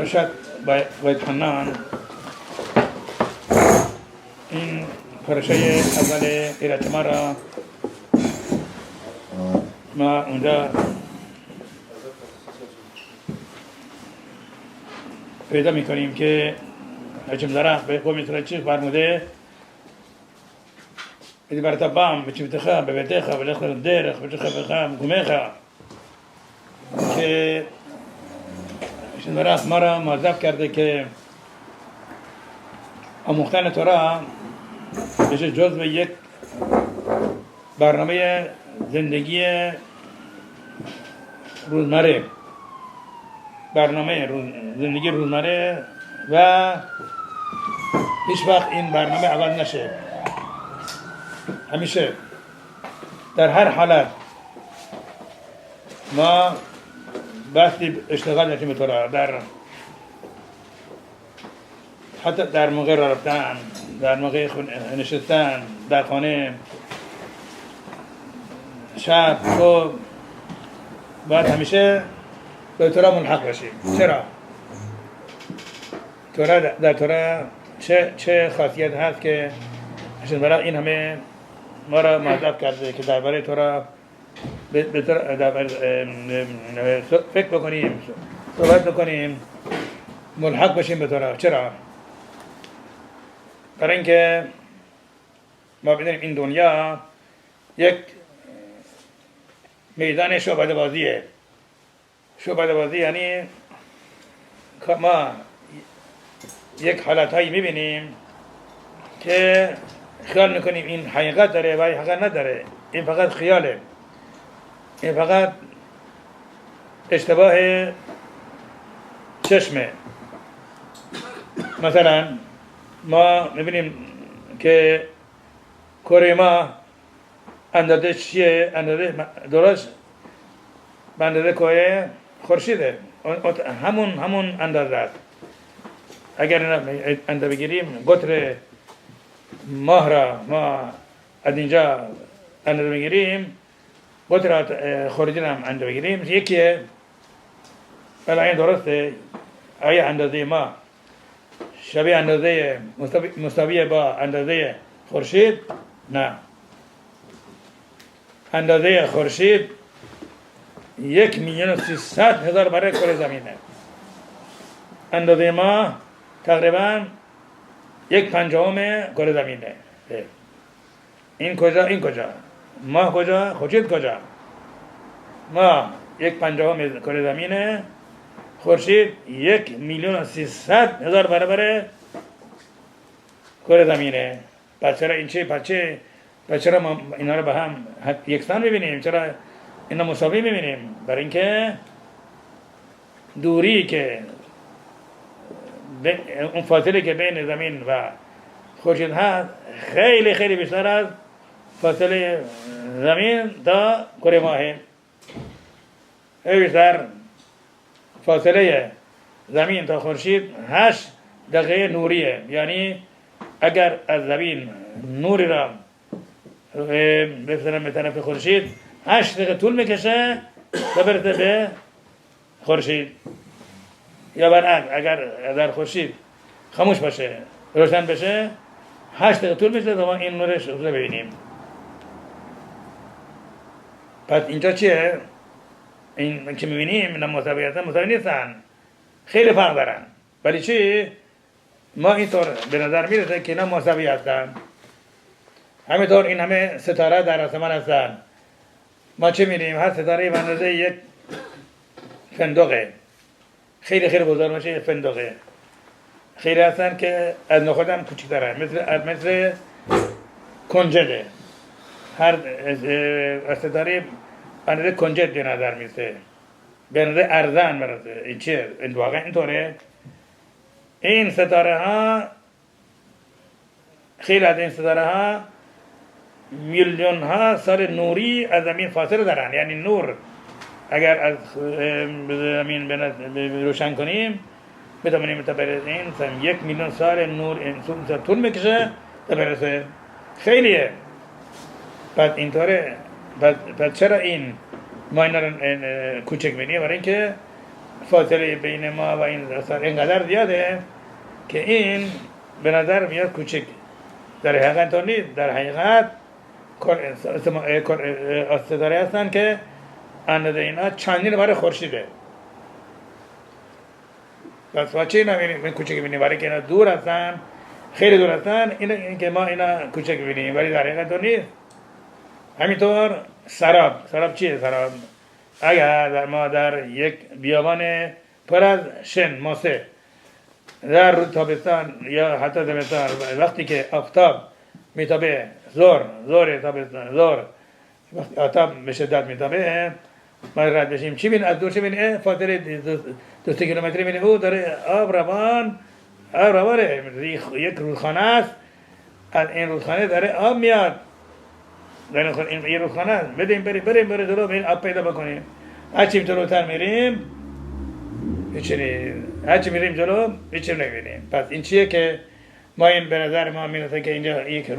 پرشت باید حنان این پرشه اول ایرت را ما اونجا پیدا میکنیم که هجم درخت به قومی ترچیخ برموده ایدی برتبام بچیبتخا ببتخا بلخل درخ بچخا بخام گمخا که هجم درخت ما را معذب کرده که آموختن تورا بشه جزو یک برنامه زندگی روزمره زندگی روزمره و هیچ وقت این برنامه عوض نشه. همیشه در هر حالت ما بحثی اشتغال داشتیم تورا حتی در موقع راه رفتن، در موقع نشستن در خانه، شب صبح باید همیشه به تورا ملحق باشیم. چرا؟ در تورا چه خاصیت هست که برای این همه ما را معذب کرده که درباره تورا فکر بکنیم، صحبت بکنیم، ملحق باشیم به تورا. چرا؟ برای اینکه ما بدونیم این دنیا یک میدان شعبده بازیه. شعبده بازی یعنی ما یک حالتهایی میبینیم که خیال میکنیم این حقیقت داره و حقیقت نداره. این فقط خیاله، این فقط اشتباه چشمه. مثلا ما میبینیم که کره ما اندازه چیه؟ اندازه درست به اندازه کره خورشیده، همون اندازه است. اگر اندازه بگیریم قطر ماه را ما از اینجا اندازه بگیریم، قطر خورشید هم اندازه بگیریم یکیه. ولی این درسته؟ آیا اندازه ما شبیه اندازه مساویه با اندازه خورشید؟ نه. اندازه خورشید 1,300,000 برای کره زمینه. اندازه ما تقریبا 1/5 کره زمینه. این کجا؟ ما کجا؟ خورشید کجا؟ ما 1/5 کره زمینه، خورشید 1,300,000 برابر کره زمینه. پس چرا این چرا ما اینا رو به هم یکسان می‌بینیم؟ چرا اینا مساوی می‌بینیم؟ برای اینکه دوری که اون فاصله که بین زمین و خورشید هست خیلی خیلی بیشتر از فاصله زمین تا کره ماهه. خیلی بیشتر. فاصله زمین تا خورشید 8 دقیقه نوریه. یعنی اگر از زمین نوری را بفرستن به طرف خورشید 8 دقیقه طول میکشه تا برسه به خورشید. یا برعکس اگر در خورشید خاموش باشه روشن بشه 8 دقیقه طول میکشه تا ما این نورش رو ببینیم. پس اینجا چیه؟ این که میبینیم اینا مساوی نیستن، خیلی فرق دارن. ولی چی؟ ما اینطور به نظر میرسه که اینا مساوی هستن. همینطور این همه ستاره در آسمان هستن. ما چه می‌بینیم؟ هر ستاره به اندازه یک فندقه، خیلی خیلی بزرگ باشه. فندقه خیلی هستن که از نخود هم کوچکترن، مثل کنجده. هر ستاره به اندازه کنجد به نظر میرسه، به اندازه ارزن برسه. این چیه؟ این واقعا اینطوره. این ستاره ها، خیلی از این ستاره ها میلیون ها سال نوری از زمین فاصله دارن. یعنی نور اگر از زمین روشن کنیم بتونیم تا برسیم 1,000,000 سال نور طول میکشه تا برسه. خیلیه. بعد اینطوره. بعد چرا این ما اینا رو کوچک بینیم؟ برای اینکه فاصله بین ما و این رسال اینقدر زیاده که این به نظر میاد کوچک، در حقیقت تو نیست. در حقیقت ستاره هستن که اندازه اینا چندین بار خورشیده. پس ما چی نبینیم این کوچک بینیم؟ برای که اینا دور هستن، خیلی دور هستن، این که ما اینا کوچک بینیم، ولی در حقیقت تو نیست. همینطور سراب چیه سراب؟ اگر ما در یک بیابان پر از شن ماسه در روز تابستان یا حتی زمستان وقتی که آفتاب میتابه زور تابستان وقتی آفتاب به شدت میتابه ما رد بشیم چی بین از دور چی بین فاصله 2 کیلومتری بین او داره آب روانه یک رودخانه است، از این رودخانه داره آب میاد، در این رودخانه است. بریم جلو این آب پیدا بکنیم. هرچی جلوتر میریم هرچی میریم جلو هیچی نمیبینیم. پس این چیه که ما این به نظر ما میرسه که اینجا یک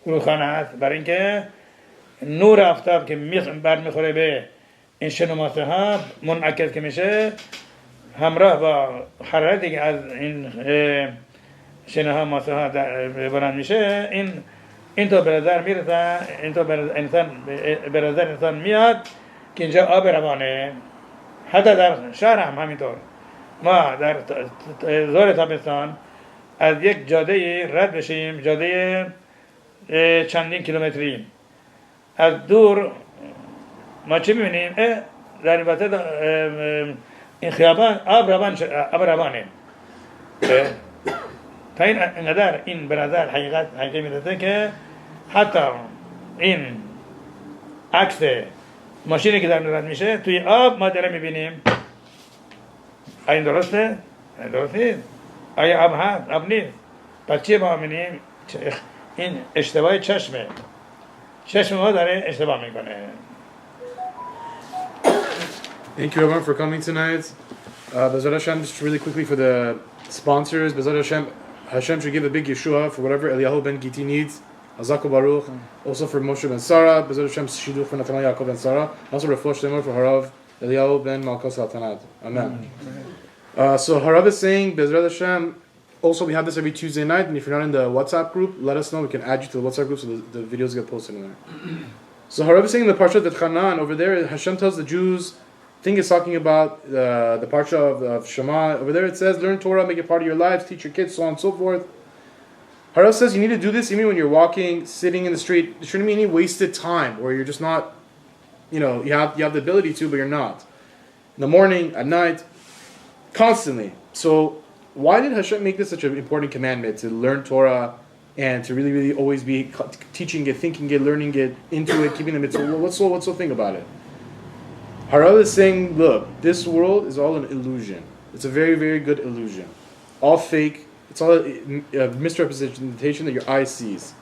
رودخانه هست، برای اینکه نور آفتاب که برمیخوره به این شن و ماسه ها منعکس که میشه همراه با حرارتی که از این شن ها ماسه ها بلند میشه، این تو به نظر میرسه، این تو به نظر انسان میاد که اینجا آب روانه. حتی در شهر هم همینطور، ما در زور تابستان از یک جاده رد بشیم، جاده چندین کیلومتری، از دور ما چی میبینیم؟ در این وسط این خیابان آب روانه. تا اینقدر این به نظر حقیقی میرسه که حتی این عکس ماشینی که در رد میشه توی آب ما داره میبینیم. این درسته؟ درسته؟ آیا آب هست؟ آب نیست. پس چی ما میبینیم؟ این اشتباه چشم ما داره اشتباه میکنه. Thank you everyone for coming tonight. Bezrat Hashem, just really quickly for the sponsors, Bezrat Hashem should give a big Yeshua for whatever Eliyahu ben Giti needs. Azako Baruch. Also for Moshe ben Sarah, Bezrat Hashem Shidduch for Netaneli Yaakov ben Sarah. Also Refuah Shlemor for Harav, Eliyahu ben Malkos Hatanad. Amen. So Harav is saying, Bezrat Hashem, also we have this every Tuesday night, and if you're not in the WhatsApp group, let us know. We can add you to the WhatsApp group so the videos get posted in there. So Harav is saying in the Parsha that Chanan over there, Hashem tells the Jews, I think it's talking about the Parsha of Shema. Over there it says, learn Torah, make it part of your lives, teach your kids, so on and so forth. Harav says you need to do this even when you're walking, sitting in the street. There shouldn't be any wasted time where you're just not, you have the ability to, but you're not. In the morning, at night, constantly. So why did Hashem make this such an important commandment to learn Torah and to really, really always be teaching it, thinking it, learning it, into it, keeping the mitzvah? What's the thing about it? Harav is saying, look, this world is all an illusion. It's a very, very good illusion. All fake. It's all a misrepresentation that your eye sees.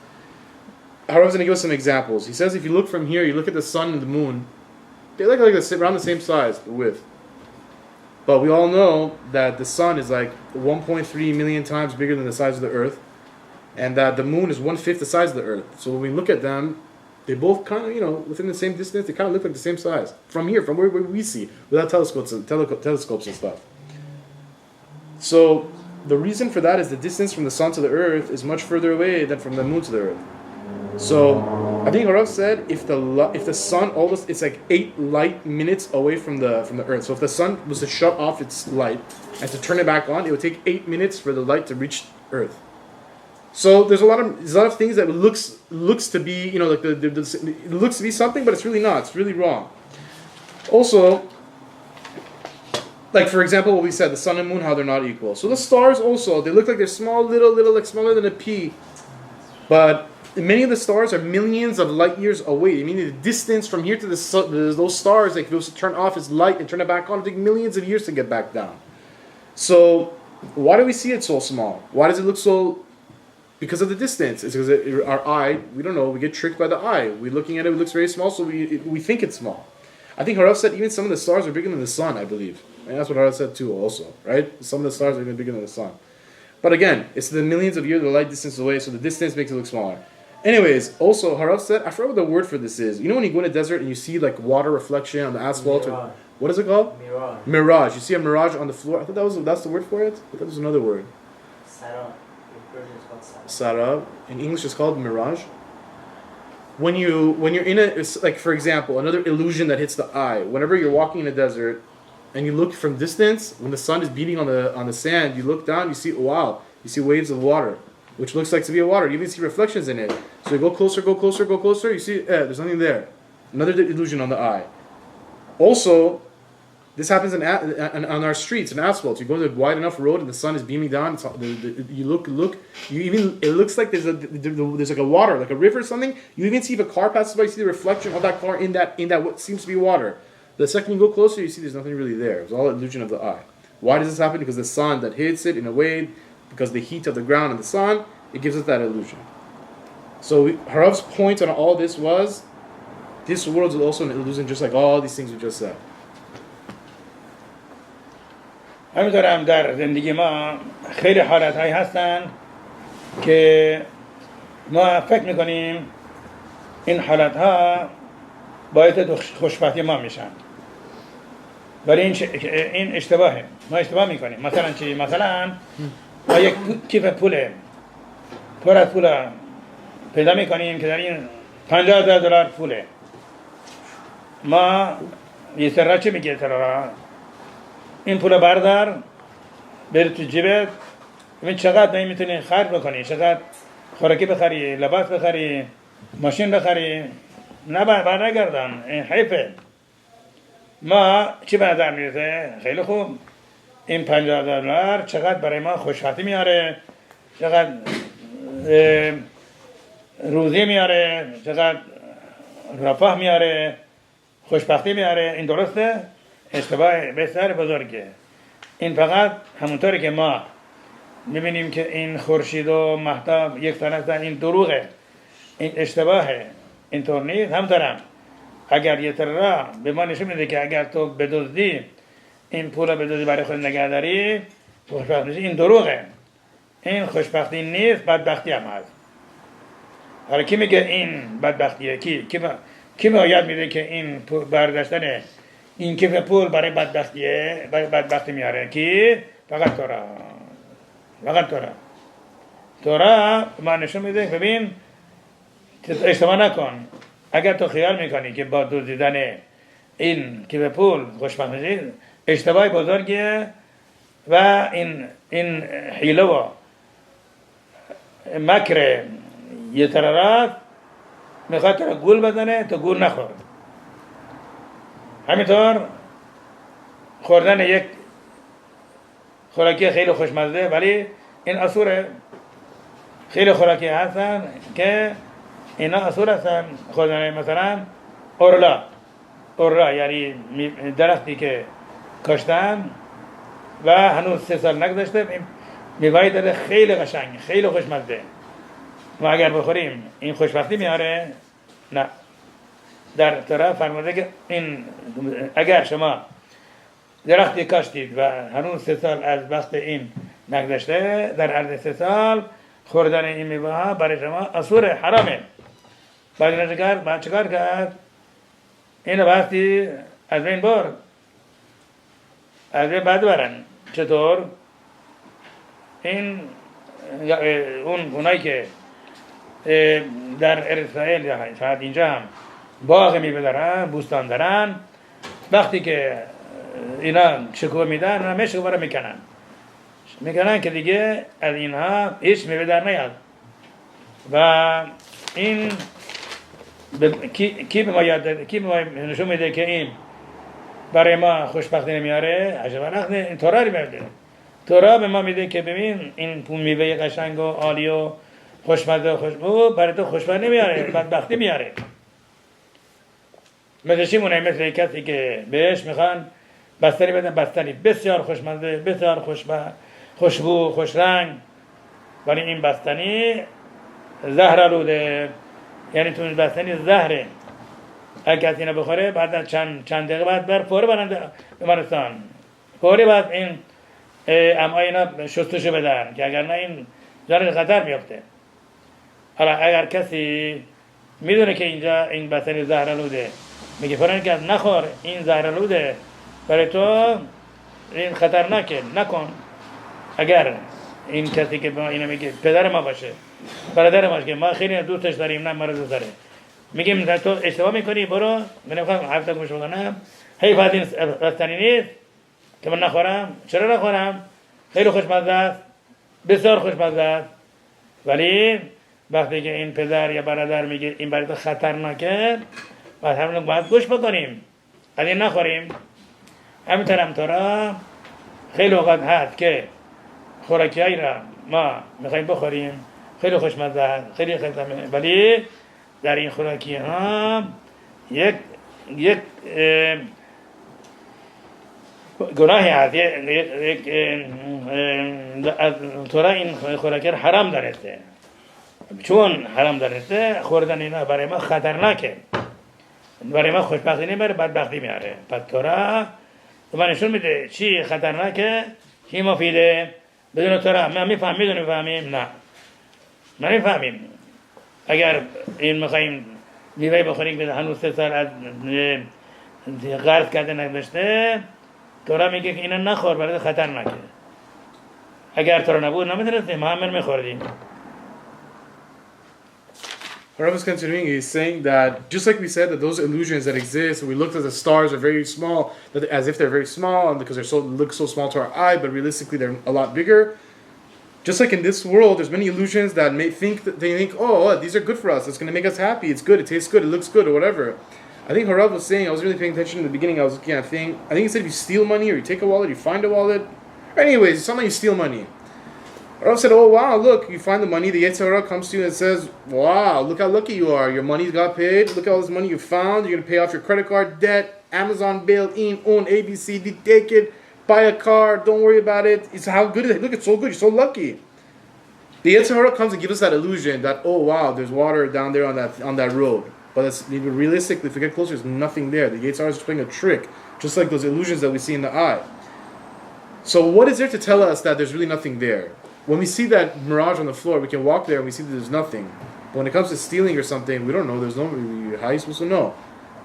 Harav is going to give us some examples. He says if you look from here, you look at the sun and the moon, they look like around the same size, the width. But we all know that the sun is like 1.3 million times bigger than the size of the earth, and that the moon is 1/5 the size of the earth. So when we look at them, they both kind of, within the same distance, they kind of look like the same size. From here, from where we see, without telescopes and stuff. So the reason for that is the distance from the sun to the earth is much further away than from the moon to the earth. So I think Harav said if the sun almost, it's like 8 light minutes away from the earth. So if the sun was to shut off its light and to turn it back on, it would take 8 minutes for the light to reach earth. So there's a lot of things that looks to be, like it looks to be something, but it's really not. It's really wrong. Also, like for example, what we said, the sun and moon, how they're not equal. So the stars also, they look like they're small, little, like smaller than a pea. But many of the stars are millions of light years away. I mean, the distance from here to the sun, those stars, like if it was to turn off its light and turn it back on, it would take millions of years to get back down. So why do we see it so small? Why does it look so? Because of the distance. It's because our eye, we don't know, we get tricked by the eye. We're looking at it looks very small, so we think it's small. I think Harav said even some of the stars are bigger than the sun, I believe. And that's what Harav said too also, right? Some of the stars are even bigger than the sun. But again, it's the millions of years the light distance away, so the distance makes it look smaller. Anyways, also Harav said, I forgot what the word for this is. You know when you go in a desert and you see like water reflection on the asphalt? What is it called? Mirage. Mirage. You see a mirage on the floor. I thought that's the word for it. I thought there was another word. Sarab. In Persian it's called sarab. Sarab. In English it's called mirage. When you're in it's like, for example, another illusion that hits the eye. Whenever you're walking in a desert and you look from distance, when the sun is beating on the sand, you look down, you see, wow, you see waves of water, which looks like to be a water. You even see reflections in it. So you go closer, you see, there's nothing there. Another illusion on the eye. Also, this happens on our streets, in asphalt. You go to a wide enough road and the sun is beaming down. You look. It looks like there's like a water, like a river or something. You even see if a car passes by, you see the reflection of that car in that what seems to be water. The second you go closer, you see there's nothing really there. It's all an illusion of the eye. Why does this happen? Because the sun that hits it in a way, because the heat of the ground and the sun, it gives us that illusion. So Harav's point on all this was, this world is also an illusion, just like all these things we just said. همینطور هم در زندگی ما خیلی حالت هایی هستن که ما فکر میکنیم این حالت ها باعث خوشبختی ما میشن، ولی این اشتباهه. ما اشتباه میکنیم. مثلا چی؟ مثلا ما یک کیف پول پر از پول پیدا میکنیم که در این $50,000 پوله. ما یه سر چه میگه سر این پول بردار بری تو جیبت، ببین چقدر میتونی خرج بکنی، چقدر خوراکی بخری، لباس بخری، ماشین بخری. نه بر نگردن، این حیفه. ما چی به نظر میرسه؟ خیلی خوب، این $50,000 چقدر برای ما خوشبختی میاره، چقدر روزی میاره، چقدر رفاه میاره، خوشبختی میاره. این درسته؟ اشتباه بسیار بزرگه. این فقط همونطوری که ما میبینیم که این خورشید و مهتاب یک طرف، این دروغه، این اشتباهه، اینطور نیست. همونطورم اگر یه طرح به ما نشون میده که اگر تو بدزدی این پول بدزدی برای خود نگه داری خوشبخت میشی، این دروغه. این خوشبختی نیست، بدبختی هم هست. حالا کی میگه این بدبختیه؟ کی یاد میده که این برداشتن این کیف پول برای بدبختیه، برای بدبختی میاره؟ کی؟ فقط تورا ما نشون میده. ببین اشتباه نکن. اگر تو خیال میکنی که با دزدیدن این کیف پول خوشبخت میشی، اشتباه بزرگیه و این حیله و مکر یه طرف میخواد تو را گول بزنه، تو گول نخور. همینطور خوردن یک خوراکی خیلی خوشمزه، ولی این اصوره. خیلی خوراکی هستن که اینا اصول هستن. خوردن مثلا اورلا یعنی درختی که کاشتن و هنوز 3 سال نگذشته، میوه‌ای داره خیلی قشنگ، خیلی خوشمزه. ما اگر بخوریم این خوشبختی میاره؟ نه. در طرف فرموده که این اگر شما درختی کاشتید و هنوز 3 سال از وقت این نگذشته، در عرض 3 سال خوردن این میوه ها برای شما اصور حرامه. بعد چکار کرد؟ این وقتی از بین برد، از بین بعد برن. چطور؟ این اونایی که در اسرائیل یا شاید اینجا هم باغ میوه دارن، بوستان دارن، وقتی که اینا شکوه میدن، اونا میشکوه رو میکنن که دیگه از اینها هیچ میوه در نیاد. و این کی به ما نشون میده که این برای ما خوشبختی نمیاره؟ عجبا نخنه. این تورا رو میده. تورا به ما میده که ببین این میوه قشنگ و عالی و خوشمزه و خوشبو برای تو خوشبختی نمیاره، بدبختی میاره. مثل چی مونه؟ مثل کسی که بهش میخوان بستنی بدن، بستنی بسیار خوشمزه، بسیار خوشبو، خوش رنگ، ولی این بستنی زهر آلوده. یعنی تو این بستنی زهره. اگه کسی اینو بخوره بعد چند دقیقه بعد بر فوری برنده بیمارستان، فوری بعد این امعای اینا شستشو بدن که اگر نه این جانش خطر میفته. حالا اگر کسی میدونه که اینجا این بستنی زهر آلوده، میگه فلان کس نخور، این زهر آلوده، برای تو این خطرناکه، نکن. اگر این کسی که ما اینو میگه پدر ما باشه، برادر ما باشه، ما خیلی دوستش داریم، نه ما رو دوست داره، میگیم تو اشتباه میکنی، برو، من نمیخوام هفته گوش بکنم، حیف از این رستنی نیست که من نخورم. چرا نخورم؟ خیلی خوشمزه است، بسیار خوشمزه است. ولی وقتی که این پدر یا برادر میگه این برای تو خطرناکه، بعد همون باید گوش بکنیم، از این نخوریم. همینطور هم تو را خیلی اوقات هست که خوراکی هایی را ما میخواییم بخوریم، خیلی خوشمزه است، خیلی خیلی، ولی در این خوراکی ها یک گناهی هست، تو را این خوراکی را حرام دارسته. چون حرام دارسته، خوردن اینا برای ما خطرناکه، برای ما خوشبختی نمیاره، بدبختی میاره. پس تو را نشون میده چی خطرناکه، چی مفیده. بدون تو را ما میفهمیم، نه ما میفهمیم. اگر این میخواییم میوه بخوریم که هنوز 3 سال از غرض کرده نگذاشته، تو را میگه که اینا نخور، برای خطرناکه. اگر تو را نبود نمیدونستیم، ما هم میخوردیم. Harav is continuing, he's saying that just like we said that those illusions that exist, we looked at the stars are very small, that as if they're very small, and because they look so small to our eye, but realistically they're a lot bigger. Just like in this world, there's many illusions that they think, oh, these are good for us, it's going to make us happy, it's good, it tastes good, it looks good, or whatever. I think Harav was saying, I was really paying attention in the beginning, I was looking at a thing, I think he said if you steal money, or you take a wallet, you find a wallet, or anyways, something you steal money. Harav said, oh wow, look, you find the money, the Yetzer Hara comes to you and says, wow, look how lucky you are, your money got paid, look at all this money you found, you're going to pay off your credit card debt, Amazon bail-in, own A, B, C, D, take it, buy a car, don't worry about it, it's how good is it, look, it's so good, you're so lucky. The Yetzer Hara comes and gives us that illusion that, oh wow, there's water down there on that road. But it's, realistically, if we get closer, there's nothing there. The Yetzer Hara is playing a trick, just like those illusions that we see in the eye. So what is there to tell us that there's really nothing there? When we see that mirage on the floor, we can walk there and we see that there's nothing. But when it comes to stealing or something, we don't know. There's no. How are you supposed to know?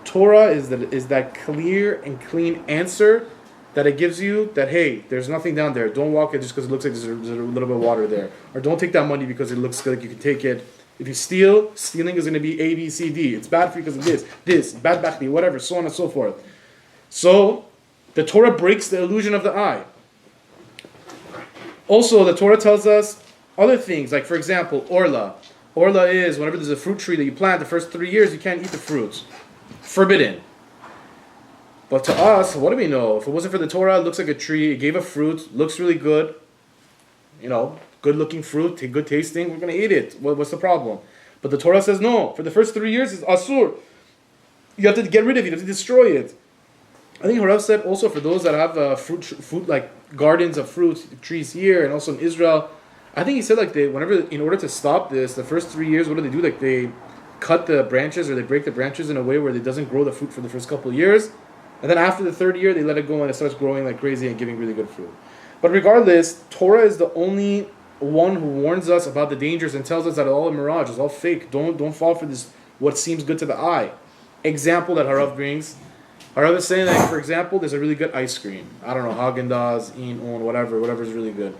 Torah is that clear and clean answer that it gives you that, hey, there's nothing down there. Don't walk it just because it looks like there's a little bit of water there. Or don't take that money because it looks like you can take it. If you steal, stealing is going to be A, B, C, D. It's bad for you because of this, bad bakhti, whatever, so on and so forth. So, the Torah breaks the illusion of the eye. Also, the Torah tells us other things, like for example, orla. Orla is whenever there's a fruit tree that you plant, the first 3 years you can't eat the fruits. Forbidden. But to us, what do we know? If it wasn't for the Torah, it looks like a tree, it gave a fruit, looks really good, good looking fruit, good tasting, we're going to eat it. What's the problem? But the Torah says no. For the first 3 years, it's asur. You have to get rid of it, you have to destroy it. I think Harav said also for those that have fruit like gardens of fruit trees here and also in Israel, I think he said like in order to stop this, the first 3 years, what do? Like they cut the branches or they break the branches in a way where it doesn't grow the fruit for the first couple of years. And then after the 3rd year, they let it go and it starts growing like crazy and giving really good fruit. But regardless, Torah is the only one who warns us about the dangers and tells us that all a mirage, is all fake. Don't fall for this, what seems good to the eye. Example that Harav brings. Harav is saying that, for example, there's a really good ice cream. I don't know, Haagen-Dazs, In-On, whatever's really good.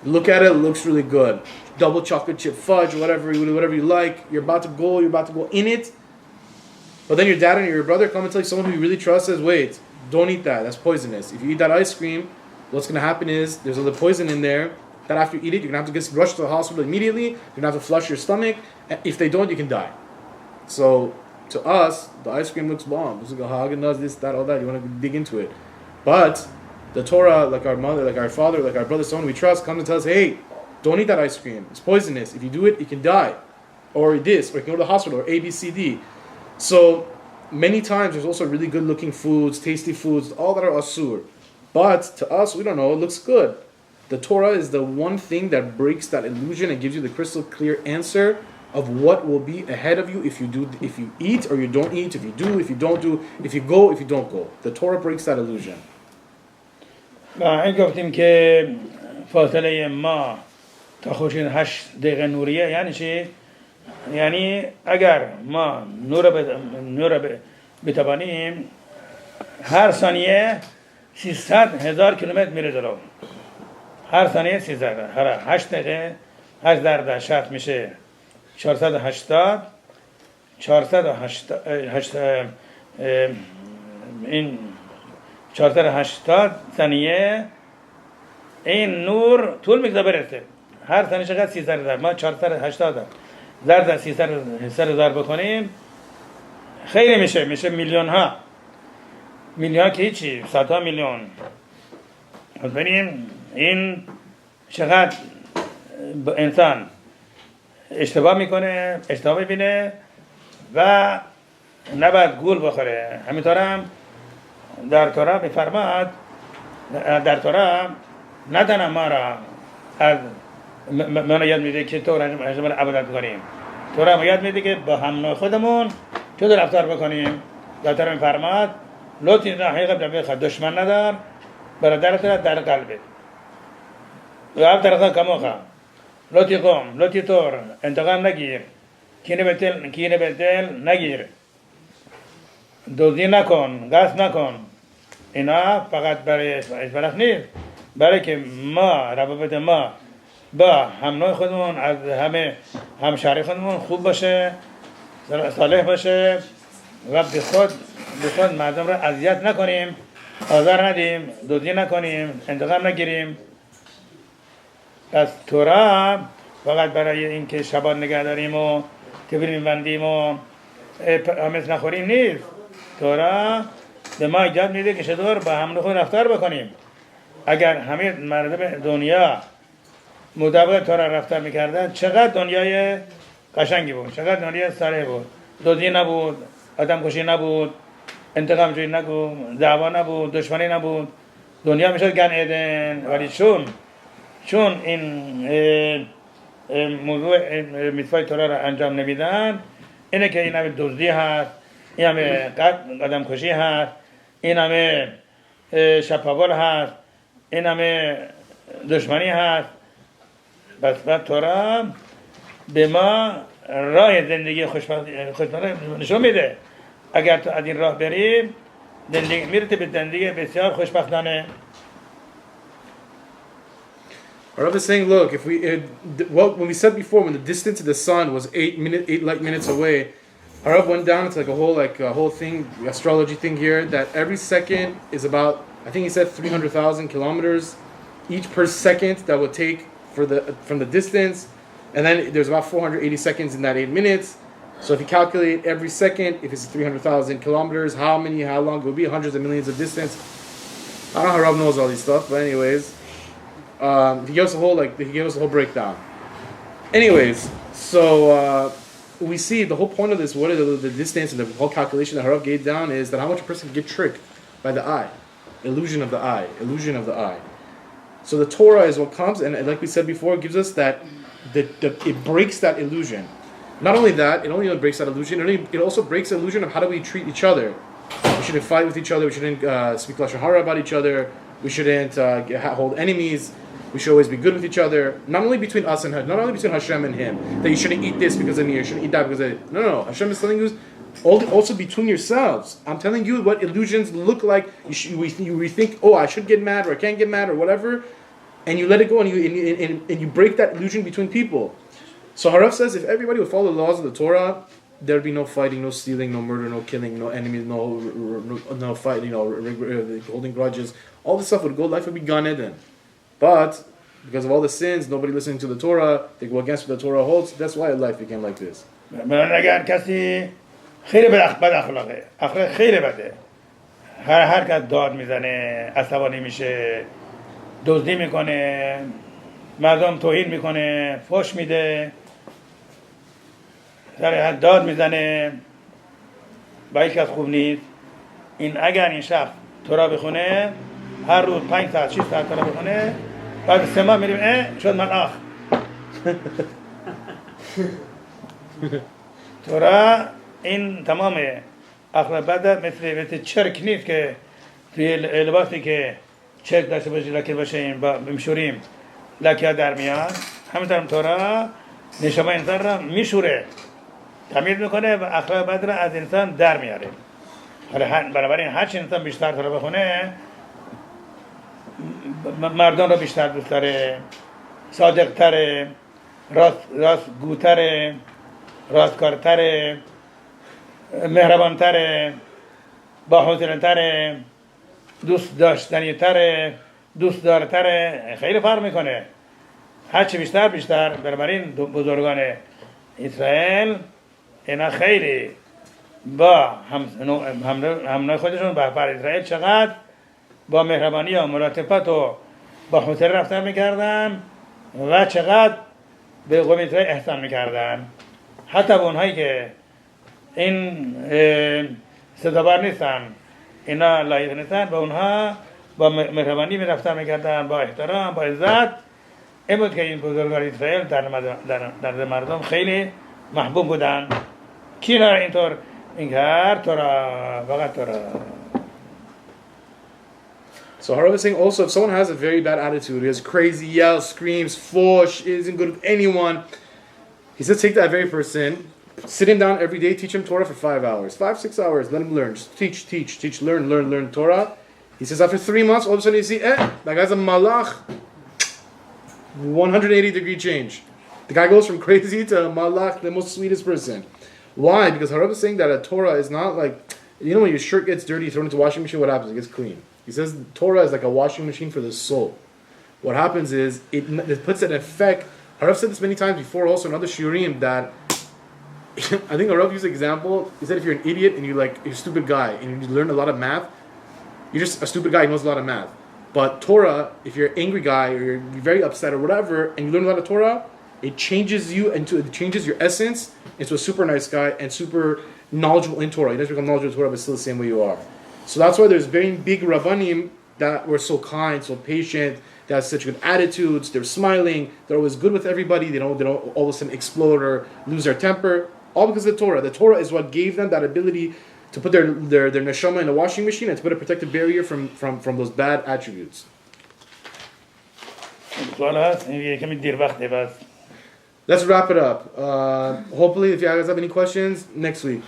Look at it, it looks really good. Double chocolate chip fudge, whatever you like. You're about to go in it. But then your dad and your brother come and tell you, someone who you really trust says, wait, don't eat that, that's poisonous. If you eat that ice cream, what's going to happen is there's a little poison in there that after you eat it, you're going to have to get rushed to the hospital immediately. You're going to have to flush your stomach. And if they don't, you can die. So to us, the ice cream looks bomb. It's like a Haagen-Dazs, this, that, all that. You want to dig into it. But the Torah, like our mother, like our father, like our brother, someone we trust, comes and tells us, hey, don't eat that ice cream. It's poisonous. If you do it, you can die. Or this, or you can go to the hospital, or A, B, C, D. So many times there's also really good looking foods, tasty foods, all that are asur. But to us, we don't know, it looks good. The Torah is the one thing that breaks that illusion and gives you the crystal clear answer of what will be ahead of you if you eat or you don't eat, if you do, if you don't do, if you go, if you don't go. The Torah breaks that illusion. این گفتیم که فاصله ما تا خورشید 8 دقیقه نوریه یعنی چی؟ یعنی اگر ما نور بتوانیم هر ثانیه 300,000 کیلومتر میره جلو. هر ثانیه 300. هر 8 دقیقه 8 در 60 میشه 480. 480 این 480 ثانیه این نور طول میکشه برسه. هر ثانیه چقدر 300,000. ما 480 ضرب 300,000 بکنیم خیلی میشه میلیون ها. میلیون که هیچی، صدها میلیون. ببینیم این چقدر انسان اشتباه میکنه، اشتباه میبینه و نباید گول بخوره. همینطور هم در تورا میفرماد، در تورا نه تنها ما را از من یاد میده که تو را عبادت کنیم، تو را یاد میده که با هم نوع خودمون چطور رفتار بکنیم. در تورا میفرماد لوتی رحیق بخواد دشمن ندار، برادرت را در قلبت و اب طرقا کموخا لوتی قوم لوتی تور انتقام نگیر، کینه به دل نگیر، دزدی نکن، غصب نکن. اینا فقط برای اشبرخ نیست، برای که ما روابط ما با هم نوع خودمون از همه همشهری خودمون خوب باشه، صالح باشه و به خود مردم را اذیت نکنیم، آزار ندیم، دزدی نکنیم، انتقام نگیریم. پس تورا فقط برای اینکه شبان نگه داریم و تبریم میبندیم و آمیز نخوریم نیست. تورا به ما ایجاد میده که چطور با هم خود رفتار بکنیم. اگر همه مردم دنیا مطابق تورا رفتار میکردن چقدر دنیای قشنگی بود، چقدر دنیای صالح بود. دزدی نبود، آدم کشی نبود، انتقام جویی نبود، دعوا نبود، دشمنی نبود، دنیا میشد گن ایدن. ولی چون این موضوع میتوای تورا را انجام نمیدن، اینه که این همه دزدی هست، این همه آدم کشی هست، این همه شپاول هست، این همه دشمنی هست. بس بعد تورا به ما راه زندگی خوشبختانه نشون میده. اگر تو از این راه بریم میرته به زندگی بسیار خوشبختانه. Harav is saying, look, if when we said before, when the distance to the sun was 8 light minutes away, Harav went down into like a whole thing, astrology thing here, that every second is about, I think he said 300,000 kilometers each per second that would take from the distance, and then there's about 480 seconds in that 8 minutes. So if you calculate every second, if it's 300,000 kilometers, how long it would be, hundreds of millions of distance. I don't know how Harav knows all these stuff, but anyways. He gave us a whole breakdown. Anyways, so we see the whole point of this, what is the distance and the whole calculation that Harav gave down is that how much a person can get tricked by the eye, illusion of the eye. So the Torah is what comes, and like we said before, it gives us that it breaks that illusion. Not only that, it only breaks that illusion, it also breaks the illusion of how do we treat each other. We shouldn't fight with each other, we shouldn't speak lashon hara about each other, we shouldn't hold enemies. We should always be good with each other, not only between us and not only between Hashem and Him. That you shouldn't eat this because of me, you shouldn't eat that because of it. No. Hashem is telling you also between yourselves. I'm telling you what illusions look like. You rethink, oh, I should get mad or I can't get mad or whatever, and you let it go and you break that illusion between people. So Harav says if everybody would follow the laws of the Torah, there'd be no fighting, no stealing, no murder, no killing, no enemies, no fighting, holding grudges. All this stuff would go. Life would be Gan Eden. But because of all the sins, nobody listening to the Torah, they go against what the Torah holds. That's why life became like this. اگر کسی خیلی بد اخلاقه، اخلاق خیلی بده، هر کس داد میزنه، عصبانی میشه، دزدی میکنه، مردم توهین میکنه، فحش میده، سر داد میزنه، با هیچ کس خوب نیست. اگر این شخص تورا بخونه، هر روز 5 ساعت 6 ساعت تورا بخونه، بعد 3 ماه میریم شد ملآخ. تورا این تمام اخلاق بد مثل چرک نیست که توی لباسی که چرک داشته باشه لکه باشه با میشوریم لکه در میاد. همینطور تورا نشما انسان را میشوره، تمیز میکنه و اخلاق بد را از انسان در میاره. بنابراین هر چی انسان بیشتر تورا بخونه مردم رو بیشتر دوست داره، صادق تره، راست گوتره، راستکارتره، مهربان تره، با حوصله تره، دوست داشتنی تره، دوست دارتره. خیلی فرق میکنه. هرچی بیشتر. بنابراین بزرگان اسرائیل اینا خیلی با هم خودشون بر اسرائیل چقدر با مهربانی و ملاطفت و با حوصله رفتار میکردن و چقدر به قوم اسرائیل احسان میکردن. حتی به اونهایی که این سزاوار نیستن، اینا لایق نیستن، به اونها با مهربانی رفتار میکردن، با احترام، با عزت. این بود که این بزرگان اسرائیل در مردم خیلی محبوب بودن. کی را اینطور این کرد؟ تورا، فقط تورا. So Harav is saying also, if someone has a very bad attitude, he has crazy yells, screams, fush, isn't good with anyone, he says take that very person, sit him down every day, teach him Torah for 5 hours, 5-6 hours, let him learn, just teach, learn Torah. He says after 3 months, all of a sudden you see, that guy's a malach, 180-degree change. The guy goes from crazy to malach, the most sweetest person. Why? Because Harav is saying that a Torah is not like, you know when your shirt gets dirty, you throw it into the washing machine, what happens? It gets clean. He says Torah is like a washing machine for the soul. What happens is, it puts an effect. Harav said this many times before also in other shiurim that, I think Harav used an example, he said if you're an idiot and you're a stupid guy and you learn a lot of math, you're just a stupid guy who knows a lot of math. But Torah, if you're an angry guy or you're very upset or whatever, and you learn a lot of Torah, it changes your essence into a super nice guy and super knowledgeable in Torah. You don't become knowledgeable in Torah, but still the same way you are. So that's why there's very big Rabbanim that were so kind, so patient, that have such good attitudes, they're smiling, they're always good with everybody, they don't all of a sudden explode or lose their temper, all because of the Torah. The Torah is what gave them that ability to put their neshama in a washing machine and to put a protective barrier from those bad attributes. Let's wrap it up. Hopefully, if you guys have any questions, next week.